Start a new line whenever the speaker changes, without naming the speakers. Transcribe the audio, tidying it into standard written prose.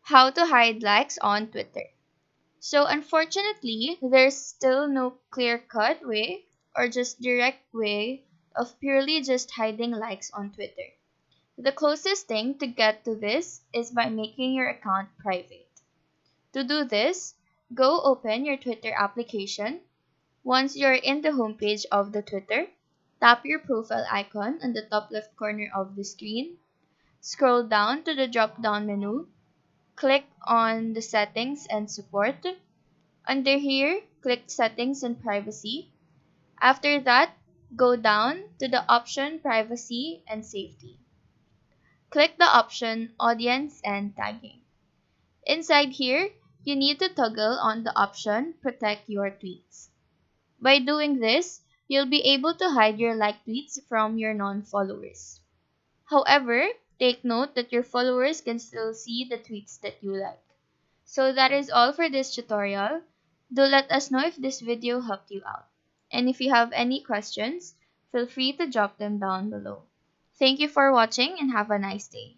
How to hide likes on Twitter. So unfortunately, there's still no clear-cut way or just direct way of purely just hiding likes on Twitter. The closest thing to get to this is by making your account private. To do this, go open your Twitter application. Once you're in the homepage of the Twitter, tap your profile icon on the top left corner of the screen. Scroll down to the drop-down menu. Click on the Settings and Support. Under here, click Settings and Privacy. After that, go down to the option Privacy and Safety. Click the option Audience and Tagging. Inside here, you need to toggle on the option Protect Your Tweets. By doing this, you'll be able to hide your liked tweets from your non-followers. However, take note that your followers can still see the tweets that you like. So that is all for this tutorial. Do let us know if this video helped you out. And if you have any questions, feel free to drop them down below. Thank you for watching and have a nice day.